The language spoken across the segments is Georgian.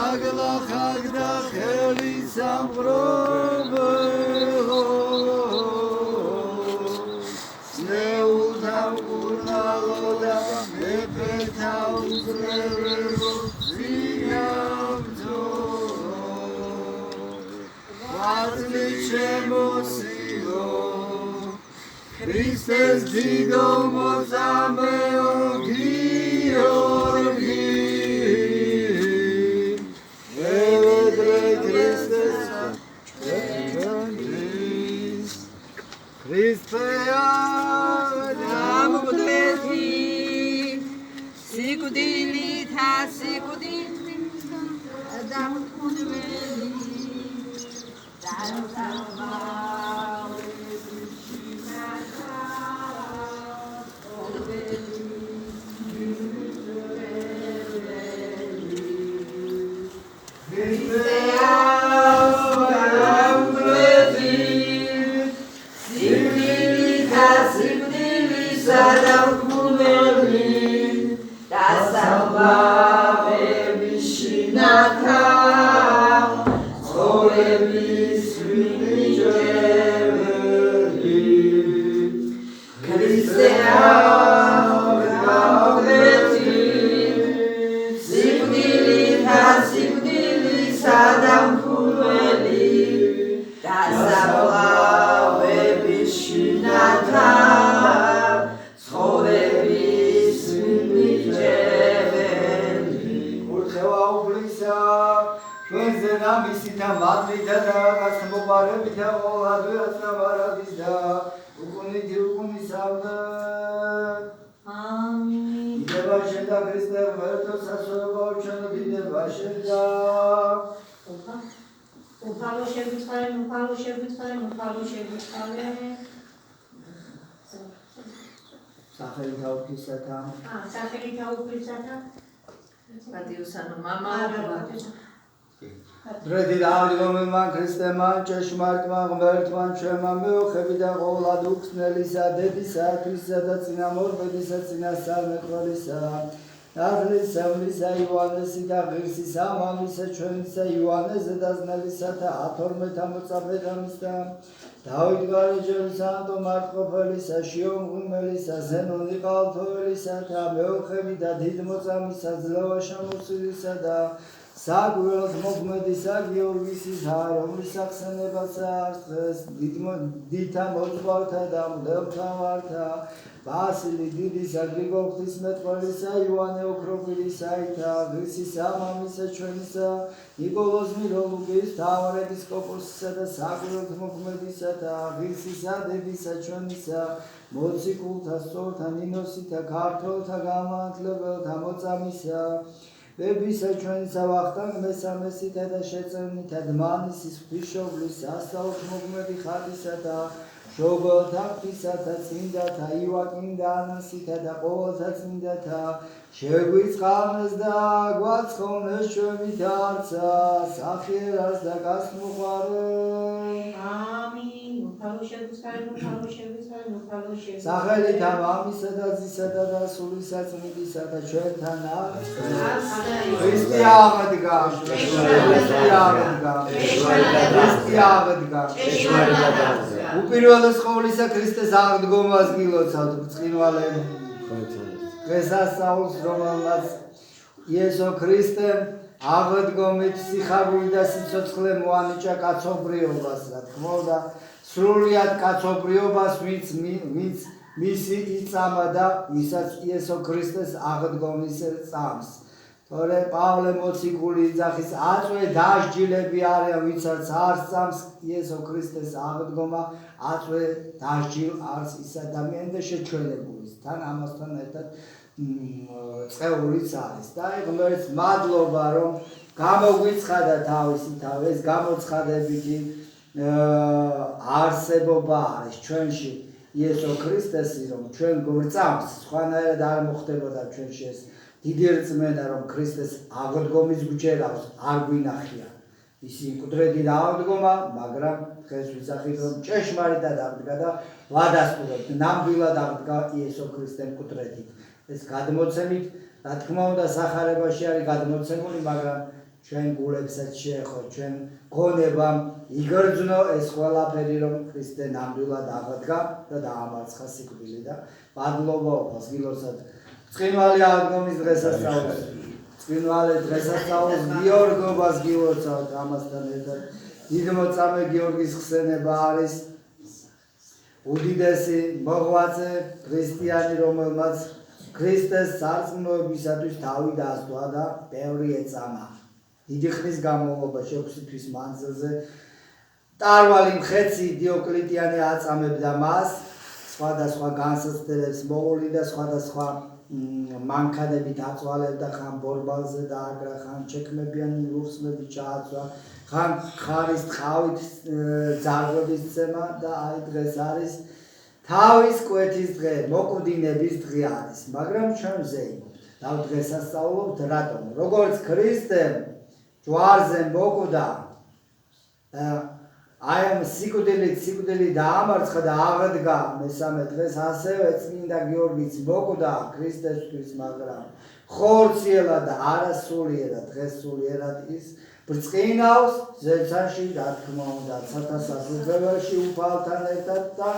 აგლახაგდა ხელი სამყრობო ნეულთან ყურნალოდა მეფეთა უზრევებო ძინავთო ვაზლი შემოსილო ქრისტეს დიდო მოწამეო გიორგი Christea Namudeti Sikudili ta sikudili Damudeli Damudava Dredi davdigomilman Kristeman çeşmartman gmertman çeman meoxebida qola duxnelisa dedisa twisa da cinamor bedisa cinasa meqolisa Adlisa misa Ioanesi da ღირსისა მამისა ჩვენისა იოანეს დაზნელისა და 12 მოწაფედამისა დავით გარეჯელისა ანტო მარტყოფელისა შიომღვიმელისა ზენონი ყალთოელისა და მეოხები და დიდ მოწამისა ძლევაშა მოსილისა და საგველოს მოქმედისა გიორგისის რომლის ახსენებასა არხეს დიდთა მოძღვართა და მდელთა ვართა Vasili didisa Grigortis metqolisa Ioane okrofilisa ita ღირსისა მამისა ჩვენისა ნიკოლოზ მიროლუგის მთავარეპისკოპოსისა და საგვერდ მოქმედისა და ღირსისა დებისა ჩვენისა მოციქულთა სწორთა ნინოსითა ქართველთა გამანათლებელთა მოწამისა ბებისა ჩვენისა ვახტანგ მესამესითა და შეწევნითა დმანისის ღვთისმშობლის სასწაულთ მოქმედი ხატისა და შოგოთა ღვთისათა წმინდათა ივაკიმ და ანასითა და ყოველთა წმინდათა შეგვიწყალნეს და გვაცხოვნეს ჩვენით არცა სახიერას და გასმუხარე ამინ სახელით მამისა და ძისათა და სულისა წმინდისა და ჩვენთან ქრისტე აღდგა უპირველეს ყოვლისა ქრისტეს აღდგომას გილოცავთ ბრწყინვალები დღესასწაულს რომელმაც იესო ქრისტემ აღდგომით სიხარული და სიცოცხლე მოანიჭა კაცობრიობას რა თქმა უნდა სრულიად კაცობრიობას ვინც მისი იწამა და ვისაც იესო ქრისტეს აღდგომის წამს თორე პავლე მოციქული იძახის აწვე დასჯილები არიან ვისაც არ წამს იესო ქრისტეს აღდგომა აწვე დასჯილ არც ის ადამიანი და შეჩვენებულის თან ამასთან ერთად წევრიც არის და ღმერთს მადლობა რომ გამოგვიცხადა თავისი თავი ეს გამოცხადებითი არსებობა არის ჩვენში იესო ქრისტესი რომ ჩვენ გვწამს სხვანაირად არ მოხდებოდა ჩვენში ეს დიდი რწმენა რომ ქრისტეს აღდგომის გვჯერავს არ გვინახია ისი მკვდრედი დაავდგომა მაგრამ დღეს ვისახით რომ ჭეშმარიტად აღდგა და ვადასტურებთ ნამდვილად აღდგა იესო ქრისტე მკვდრედით ეს გადმოცემით რა თქმა უნდა სახარებაში არის გადმოცემული მაგრამ ჩვენ გულებსაც შეეხო, ჩვენ გონებამ იგრძნო ეს ყველაფერი, რომ ქრისტე ნამდვილად აღდგა და დაამარცხა სიკვდილი და მადლობა უფალს გილოცავთ. წყინვალი აღდგომის დღესასწაულს, წყინვალე დღესასწაულს გიორგობას გილოცავთ ამასთან ერთად. დიდმოწამე გიორგის ხსენება არის უდიდესი მოღვაწე ქრისტიანი, რომელმაც ქრისტეს სარწმუნოებისათვის თავი დასდვა და ბევრი ეწამა. დიდი ხნის განმავლობაში 6 თვის მანძილზე მტარვალი მხეცი დიოკლეტიანი აწამებდა მას, სხვადასხვა განსაცდელებს მოუვლი და სხვადასხვა მანქანებით აწვალებდა, ხან ბორბალზე დააგრა, ხან ჩექმებიანი ლურსმები ჩააცვა, ხან ხარის ტყავით ძარღვების ცემა და აი დღეს არის თავის კვეთის დღე, მოკვდინების დღე არის, მაგრამ ჩვენ ვზეიმობთ და დღესასწაულობთ რატომ? როგორც ქრისტემ ჯვარზე მოკვდა და აი ამ სიკვდილი დაამარცხა და აღდგა მესამე დღეს, ასევე წმინდა გიორგიც მოკვდა ქრისტესთვის, მაგრამ ხორციელად და არასულიერად, დღესულიერად ის ბრწყინავს ზეცაში, რა თქმა უნდა, ცათასაძველში უფალთან ერთად და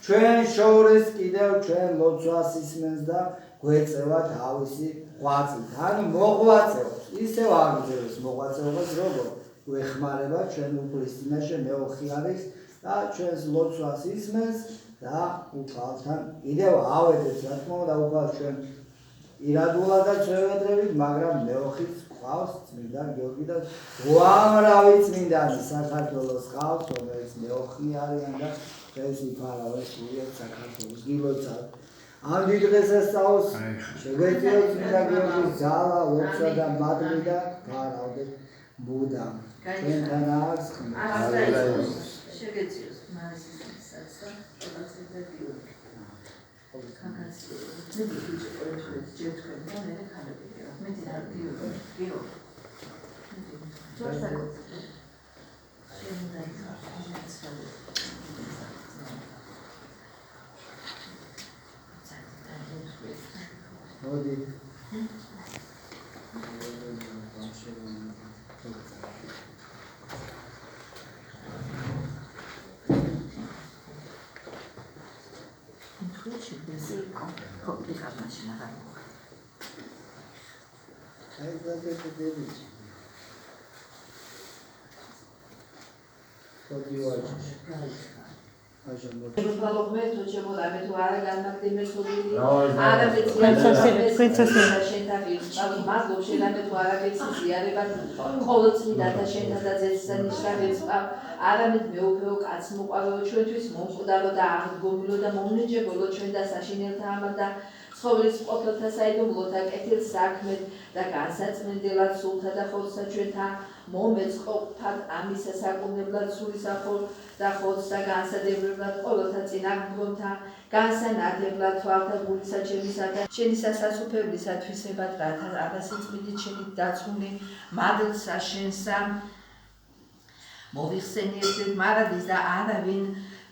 ჩვენ შორის კიდევ ჩვენ ლოცვას ისმენს და გვეწევა თავისი ღვაწლით. ანუ მოღვაწეობს, ისევ აგრძელებს მოღვაწეობას, როგორ გვეხმარება ჩვენ უფლის წინაშე მეოხი არის და ჩვენს ლოცვას ისმენს და უფალთან კიდევ ავედეთ, რა თქმა უნდა, უფალს ჩვენ ირადულადაც ვევედრებით, მაგრამ მეოხიც ყავს წმინდა გიორგი და უამრავი წმინდანი საქართველოს ყავს, რომელიც მეოხი არიან და დღეს იფარავენ სულიერ საქართველოს. გილოცავთ ამ დიდ დღესასწაულს შეგვეციოთ წმინდა გიორგის ძალა, ლოცვა და მადლი და გაარავდეთ ბუდა. ჩვენთან არის ხმა. შეგეციოს მასისაცაც და ყველასა გიორგი. მე ვიცი ყოველთვის ჯერჯერ და მე ხარებია. მე და გიორგი. თორსა შემდა მოდი. არამედ მეუფეო კაც მოყავეო ჩვენთვის მომკვდარო და აღდგომილო და მომნიჭებელო ჩვენ და საშინელთა ამად და ცხოვრის ყოფილთა საიდუმლოთა კეთილ საქმედ და განსაწმენდელად სულთა და ხორცსა ჩვენთა მომეწყობთად ამისა საკუნებლად სულისახორ და ხორცსა განსადებებლად ყოველთა წინააღმდგომთა განსანადებლად თვალთა გულისა ჩემისა და შენი სასასუფებლისათვისებად რათა აბასიწმიდით შენი დაცული მადლსა შენსა მოვიხსენიებდეთ მარადის და არავინ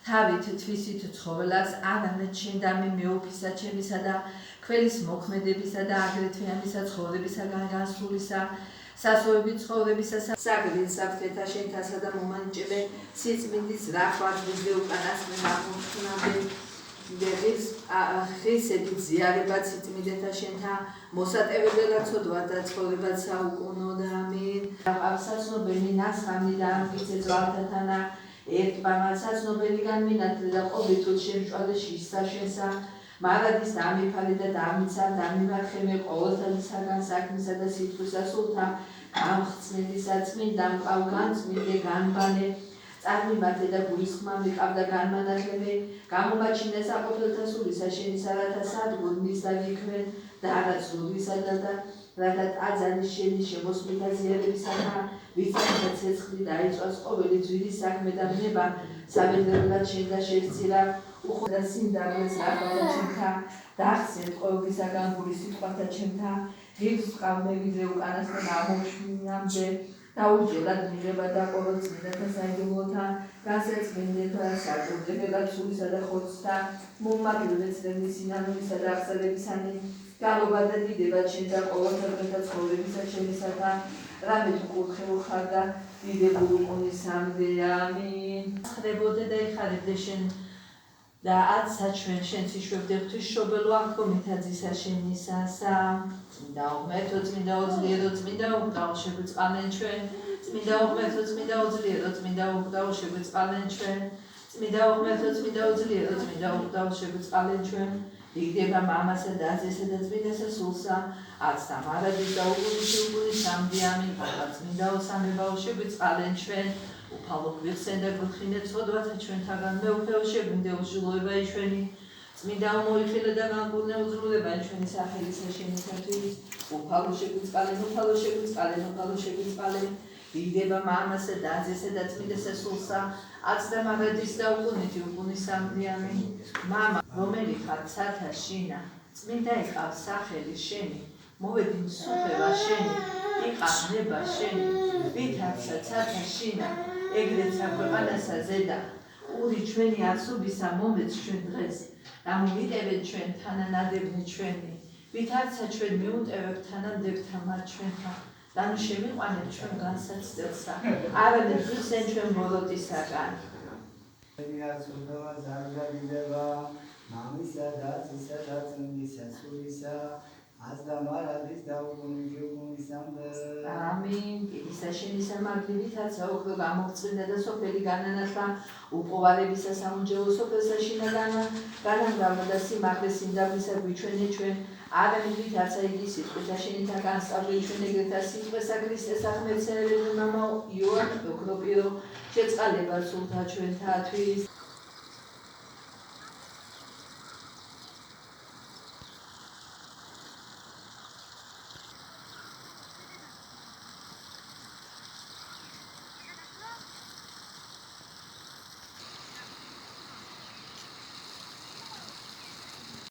თავით თვისით ცხოველას არამედ შენ და მე მეუფისა ჩემისა და ქველის მოქმედებისა და აგრეთვე ამისა ცხოვრებისაგან განსულისა სასოებით ცხოვრებისა საგრილსა ფეთა შენთასა და მომანიჭებე სიწმინდის რახვადზე უკანასკნელ აღმოჩნამდე დერის ხისებით ზიარებად სიწმინდეთა შენთა მოსატევებელად ცოდვა და ცხოვრებად საუკუნო და ამინ. ავსაცნობელი ნასხამი და ამკიცე ძვალთათანა ერთბანად საცნობელიგან მინათლე და ყოვითულ შემჭვალე შიშსა შენსა მარადის დამიფალე და დამიცა დამიმარხემე ყოველთათისაგან საქმისა და სიტყვისა სულთა გამხსნელისა წმინდა მყავგან წმინდე განბანე წარმიმართე და გულისხმა მიყავდა განმანათლები გამომაჩინე საყოფელთა სულისა შენისა რათა სადგურ მისდა ვიქმენ და არაცრუვისა და რათა ტაძარი შენი შემოსვლით აზიარებისათა ვიცათა ცეცხლი დაიწვას ყოველი ძვირის საქმე და მნება საბედნიერად შენ და შევცირა უხოდა სიმდაბლეს აღვალა ჩემთა დახსენ ყოველისაგან გულის სიტყვათა ჩემთა ღირს ყავმევიდრე უკანასკნელ აღმოჩნამდე დაუჯერად მიღება და ყოველ წმინდათა საიდუმლოთა განსაცმენდელთა საკურდებელად სულისა და ხორცთა მომაგრებელ ცრემლის სინანულისა და აღსალებისანი გალობა და დიდება შენ და ყოველდღიურა ცხოვრებისა ჩემისათან რამე თუ კურთხეულ ხარ და დიდებული უყუნისამდე ამინ ხრებოდე და იხარებდე შენ და აცსა ჩვენ შენც იშვებდე ღვთისმშობელო აღდგომითა ძისა შენისასა წმინდა უღმერთო წმინდა უძლიერო წმინდა უგდაო შეგვიწყალენ ჩვენ წმინდა უღმერთო წმინდა უძლიერო წმინდა უგდაო შეგვიწყალენ ჩვენ წმინდა უღმერთო წმინდა უძლიერო წმინდა უგდაო შეგვიწყალენ ჩვენ იგდება მამასა და აზესა და წმინდასა სულსა აცთა მარადის და უგუნისამდე ამინ წმინდა ოსამებაო შეგვიწყალენ ჩვენ უფალო გვიხსენ და გვიხინე ცოდვათა ჩვენთაგან მეუფეო შეგვინდე უჟილოება იშვენი წმინდა მოიხილე და განკურნე უზრუნდება ჩვენი სახელისა შენისათვის უფალო შეგვიწყალენ უფალო შეგვიწყალენ უფალო შეგვიწყალენ იგდება მამასა და აზესა და წმინდასა სულსა აცთა მარადის და უგუნისამდე ამინ მამა რომელი ხარ ცათა შინა წმინდა იყავს სახელი შენი მოვედი მსუხება შენი იყავს ნება შენი ვითარცა ცათა შინა ეგრეც აქვეყანასა ზედა ყური ჩვენი ასუბისა მომეც ჩვენ დღეს და მოვიტევეთ ჩვენ თანანადებნი ჩვენი ვითარცა ჩვენ მიუტევებთ თანამდებთა მათ ჩვენთან და ნუ შემიყვანეთ ჩვენ განსაცდელსა არანაირ ღირსენ ჩვენ ბოლოტისაგან მიაცურდა ზარგაგიდება მამისა და ძისა და წმინდისა სულისა აცდა მარადის და უგუნისამდე ამინ ისა შენისა მაგდივითაცა ოქრო გამოგწმინდა და სოფელი განანათლა უპოვარებისა საუნჯეო სოფელსა შინაგანა განანგავნა და სიმაღლე სიმდაბლისა გვიჩვენე ჩვენ ადამიანითაცა იგი სიტყვისა შენითა განსწავლე ჩვენ ეგრეთა სიტყვისა ქრისტეს აღმეცერებელი მამა იოანე ოქროპირო შეწყალება სულთა ჩვენთათვის